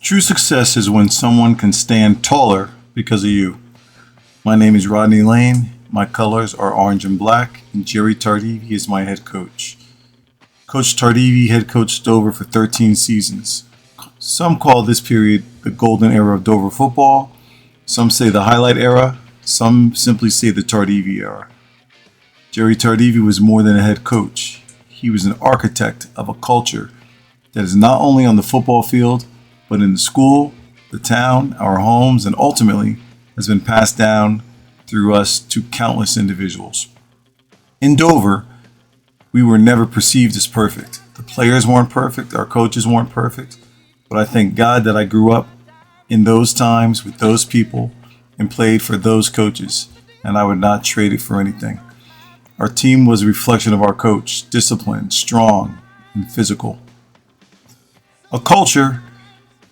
True success is when someone can stand taller because of you. My name is Rodney Lane. My colors are orange and black, and Jerry Tardive is my head coach. Coach Tardive head coached Dover for 13 seasons. Some call this period the golden era of Dover football. Some say the highlight era. Some simply say the Tardive era. Jerry Tardive was more than a head coach. He was an architect of a culture that is not only on the football field, but in the school, the town, our homes, and ultimately has been passed down through us to countless individuals. In Dover, we were never perceived as perfect. The players weren't perfect, our coaches weren't perfect, but I thank God that I grew up in those times with those people and played for those coaches, and I would not trade it for anything. Our team was a reflection of our coach, disciplined, strong, and physical. A culture,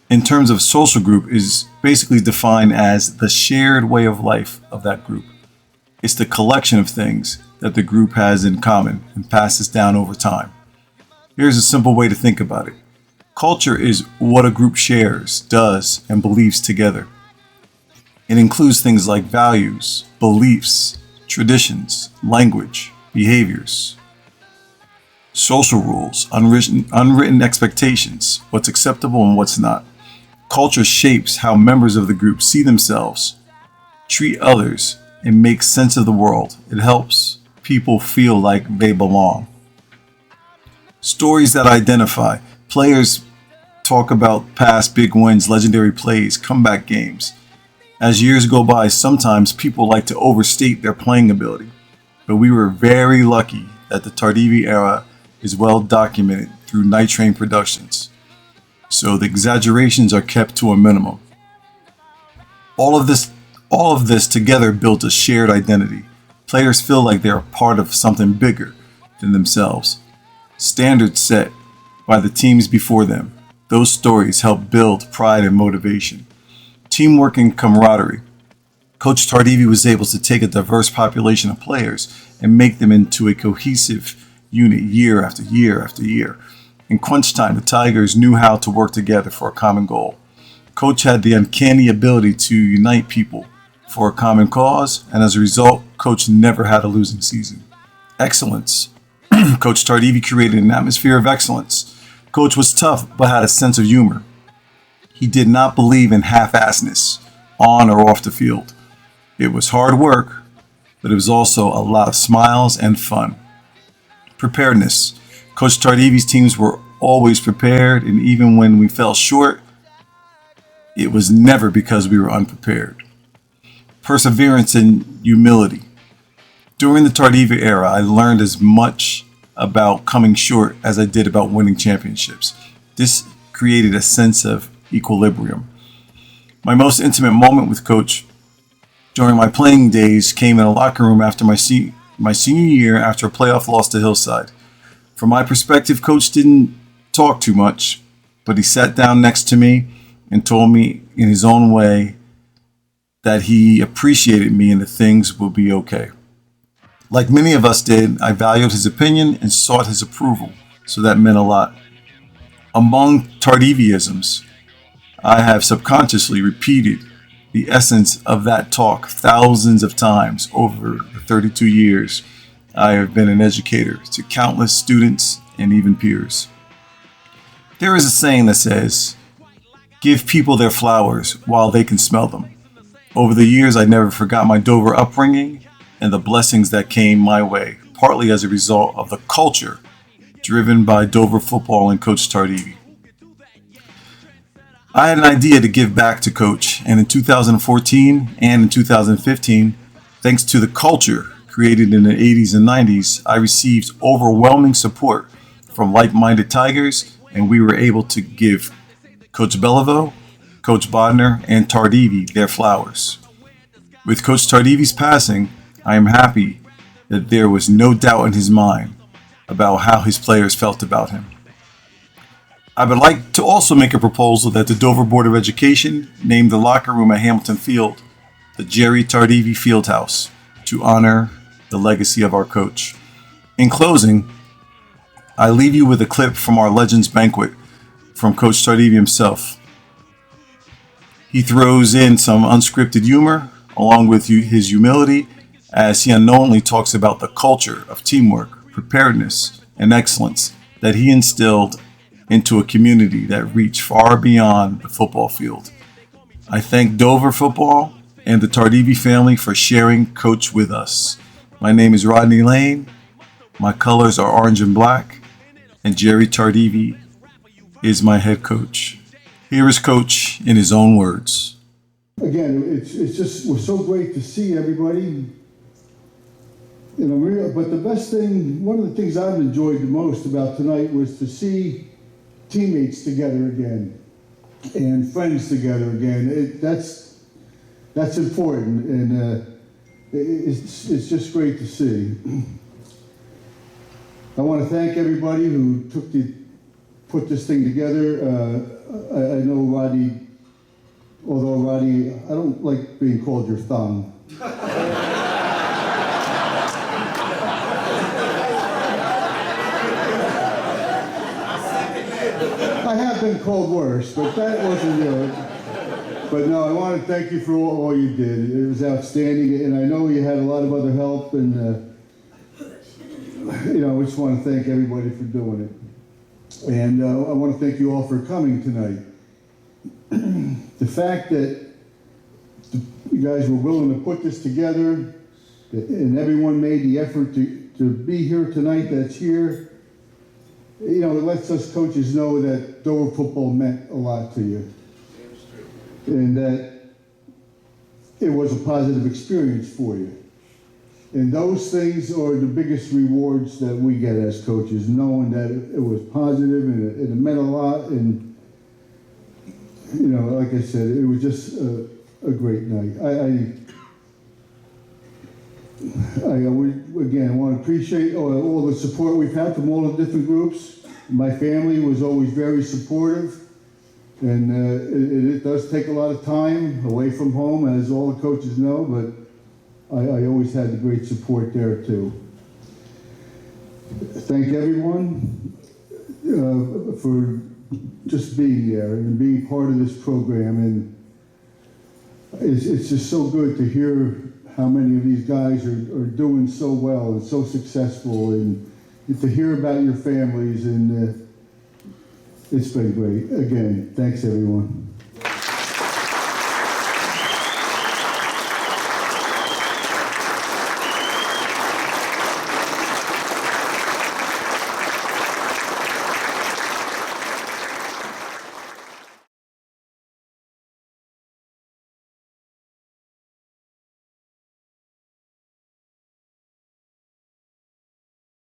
in terms of social group, is basically defined as the shared way of life of that group. It's the collection of things that the group has in common and passes down over time. Here's a simple way to think about it. Culture is what a group shares, does, and believes together. It includes things like values, beliefs, traditions, language, behaviors, social rules, unwritten expectations, what's acceptable and what's not. Culture shapes how members of the group see themselves, treat others, and make sense of the world. It helps people feel like they belong. Stories that identify. Players talk about past big wins, legendary plays, comeback games. As years go by, sometimes people like to overstate their playing ability, but we were very lucky that the Tardive era is well documented through Night Train Productions, so the exaggerations are kept to a minimum. All of this together built a shared identity. Players feel like they are part of something bigger than themselves. Standards set by the teams before them. Those stories help build pride and motivation. Teamwork and camaraderie. Coach Tardive was able to take a diverse population of players and make them into a cohesive unit year after year after year. In crunch time, the Tigers knew how to work together for a common goal. Coach had the uncanny ability to unite people for a common cause, and as a result, Coach never had a losing season. Excellence. Coach Tardive created an atmosphere of excellence. Coach was tough, but had a sense of humor. He did not believe in half-assedness on or off the field. It was hard work, but it was also a lot of smiles and fun. Preparedness. Coach Tardive's teams were always prepared, and even when we fell short, it was never because we were unprepared. Perseverance and humility. During the Tardive era, I learned as much about coming short as I did about winning championships. This created a sense of equilibrium. My most intimate moment with Coach during my playing days came in a locker room after my senior year after a playoff loss to Hillside. From my perspective, Coach didn't talk too much, but he sat down next to me and told me in his own way that he appreciated me and that things would be okay. Like many of us did, I valued his opinion and sought his approval, so that meant a lot. Among Tardiveisms, I have subconsciously repeated the essence of that talk thousands of times over the 32 years I have been an educator to countless students and even peers. There is a saying that says, "Give people their flowers while they can smell them." Over the years, I never forgot my Dover upbringing and the blessings that came my way, partly as a result of the culture driven by Dover football and Coach Tardive. I had an idea to give back to Coach, and in 2014 and in 2015, thanks to the culture created in the 80s and 90s, I received overwhelming support from like-minded Tigers, and we were able to give Coach Beliveau, Coach Bodner, and Tardive their flowers. With Coach Tardive's passing, I am happy that there was no doubt in his mind about how his players felt about him. I would like to also make a proposal that the Dover Board of Education name the locker room at Hamilton Field the Jerry Tardive Fieldhouse to honor the legacy of our coach. In closing, I leave you with a clip from our Legends Banquet from Coach Tardive himself. He throws in some unscripted humor along with his humility as he unknowingly talks about the culture of teamwork, preparedness, and excellence that he instilled into a community that reached far beyond the football field. I thank Dover Football and the Tardive family for sharing Coach with us. My name is Rodney Lane. My colors are orange and black, and Jerry Tardive is my head coach. Here is Coach in his own words. Again, it's just, we're so great to see everybody. But the best thing, one of the things I've enjoyed the most about tonight was to see teammates together again and friends together again. That's important, and it's just great to see. I want to thank everybody who put this thing together. I know Roddy, although Roddy, I don't like being called your thumb. I have been called worse, but that wasn't it. But no, I want to thank you for all you did. It was outstanding, and I know you had a lot of other help, and I just want to thank everybody for doing it. And I want to thank you all for coming tonight. The fact that you guys were willing to put this together, and everyone made the effort to be here tonight that's here, it lets us coaches know that Dover football meant a lot to you. And that it was a positive experience for you. And those things are the biggest rewards that we get as coaches, knowing that it was positive and it meant a lot. And, like I said, it was just a great night. I want to appreciate all the support we've had from all the different groups. My family was always very supportive, and it does take a lot of time away from home, as all the coaches know, but I always had the great support there too. Thank everyone for just being there and being part of this program, and it's just so good to hear how many of these guys are doing so well and so successful, and to hear about your families, and it's been great. Again, thanks everyone.